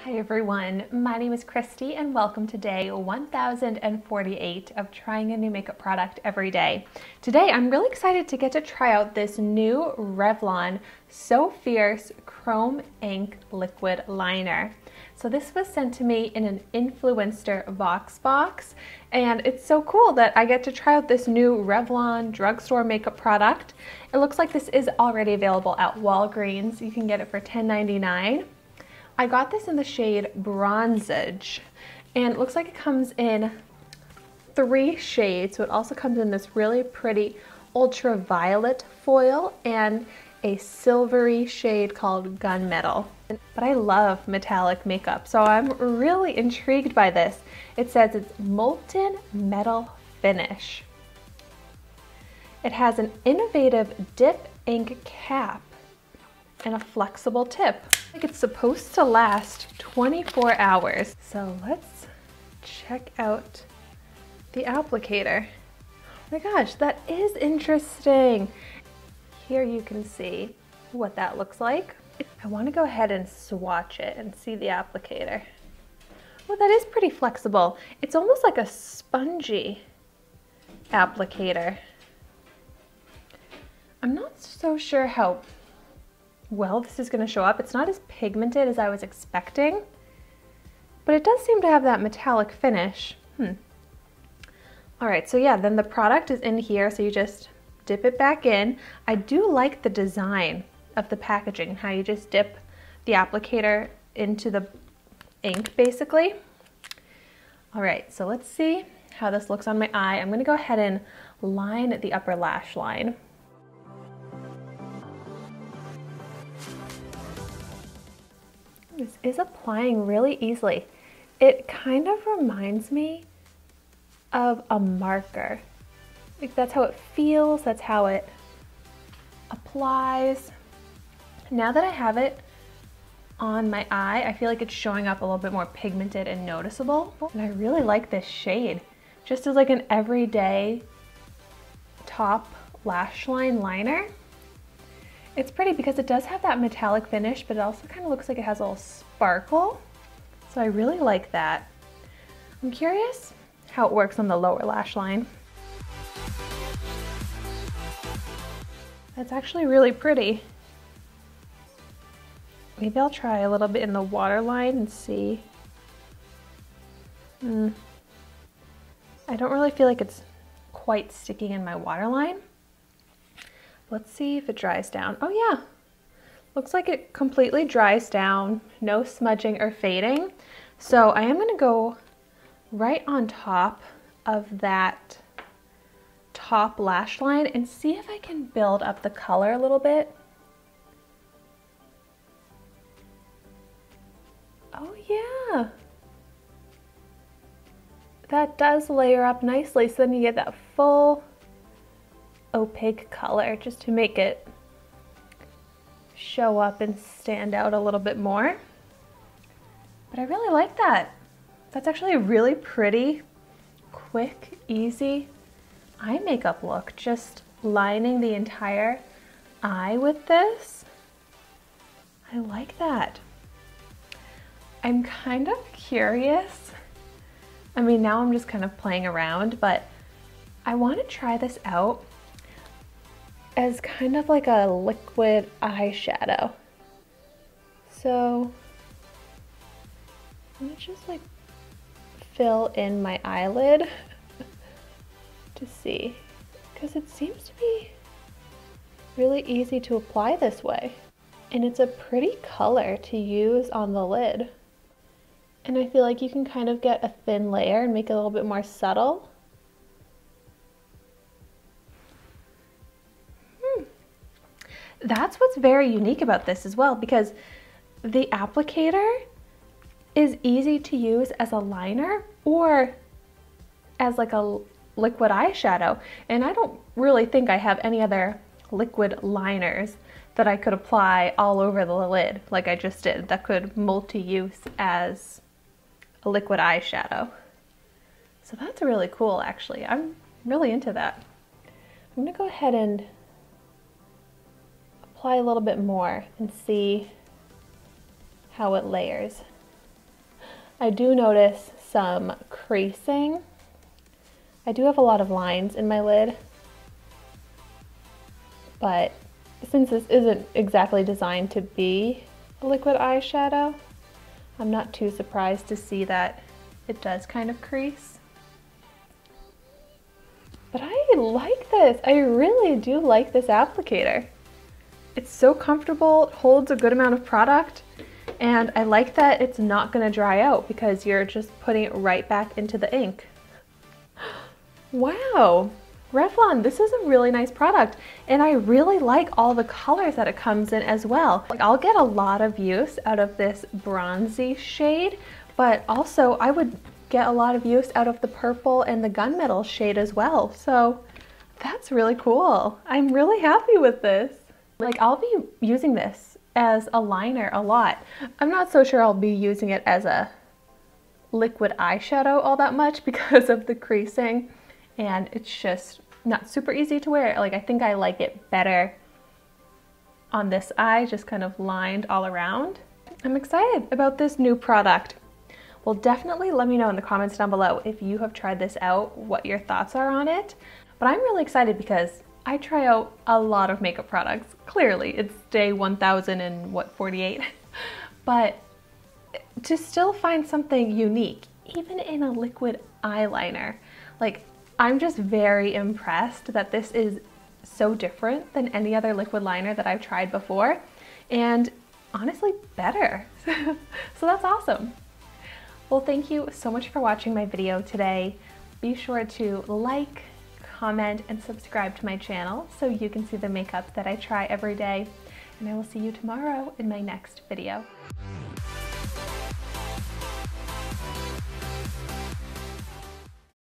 Hi everyone, my name is Christy and welcome to day 1048 of trying a new makeup product every day. Today I'm really excited to get to try out this new Revlon So Fierce Chrome Ink Liquid Liner. So this was sent to me in an Influencer Vox box, and it's so cool that I get to try out this new Revlon drugstore makeup product. It looks like this is already available at Walgreens. You can get it for $10.99. I got this in the shade Bronzage, and it looks like it comes in 3 shades. So it also comes in this really pretty ultraviolet foil and a silvery shade called Gunmetal. But I love metallic makeup, so I'm really intrigued by this. It says it's molten metal finish. It has an innovative dip ink cap and a flexible tip. Like it's supposed to last 24 hours. So let's check out the applicator. Oh my gosh, that is interesting. Here you can see what that looks like. I want to go ahead and swatch it and see the applicator. Oh, that is pretty flexible. It's almost like a spongy applicator. I'm not so sure how well this is going to show up. It's not as pigmented as I was expecting, but it does seem to have that metallic finish. All right, so yeah, then the product is in here, so you just dip it back in. I do like the design of the packaging, how you just dip the applicator into the ink basically. All right, so let's see how this looks on my eye. I'm going to go ahead and line the upper lash line. This is applying really easily. It kind of reminds me of a marker. Like that's how it feels, that's how it applies. Now that I have it on my eye, I feel like it's showing up a little bit more pigmented and noticeable. And I really like this shade. Just as like an everyday top lash line liner. It's pretty because it does have that metallic finish, but it also kind of looks like it has a little sparkle. So I really like that. I'm curious how it works on the lower lash line. That's actually really pretty. Maybe I'll try a little bit in the waterline and see. I don't really feel like it's quite sticking in my waterline. Let's see if it dries down. Oh yeah, looks like it completely dries down, no smudging or fading. So I am gonna go right on top of that top lash line and see if I can build up the color a little bit. Oh yeah, that does layer up nicely. So then you get that full opaque color just to make it show up and stand out a little bit more. But I really like that. That's actually a really pretty, quick, easy eye makeup look. Just lining the entire eye with this. I like that. I'm kind of curious. I mean, now I'm just kind of playing around, but I want to try this out as kind of like a liquid eyeshadow. So let me just like fill in my eyelid to see, because it seems to be really easy to apply this way. And it's a pretty color to use on the lid. And I feel like you can kind of get a thin layer and make it a little bit more subtle. That's what's very unique about this as well, because the applicator is easy to use as a liner or as like a liquid eyeshadow. And I don't really think I have any other liquid liners that I could apply all over the lid like I just did that could multi-use as a liquid eyeshadow. So that's really cool actually. I'm really into that. I'm gonna go ahead and apply a little bit more and see how it layers. I do notice some creasing. I do have a lot of lines in my lid, but since this isn't exactly designed to be a liquid eyeshadow, I'm not too surprised to see that it does kind of crease. But I like this. I really do like this applicator. It's so comfortable, it holds a good amount of product, and I like that it's not gonna dry out because you're just putting it right back into the ink. Wow, Revlon, this is a really nice product, and I really like all the colors that it comes in as well. Like, I'll get a lot of use out of this bronzy shade, but also I would get a lot of use out of the purple and the gunmetal shade as well. So that's really cool. I'm really happy with this. Like, I'll be using this as a liner a lot. I'm not so sure I'll be using it as a liquid eyeshadow all that much because of the creasing, and it's just not super easy to wear. Like, I think I like it better on this eye, just kind of lined all around. I'm excited about this new product. Well, definitely let me know in the comments down below if you have tried this out, what your thoughts are on it. But I'm really excited because I try out a lot of makeup products. Clearly, it's day 1048. But to still find something unique, even in a liquid eyeliner, like, I'm just very impressed that this is so different than any other liquid liner that I've tried before, and honestly better. So that's awesome. Well, thank you so much for watching my video today. Be sure to like, comment, and subscribe to my channel so you can see the makeup that I try every day. And I will see you tomorrow in my next video.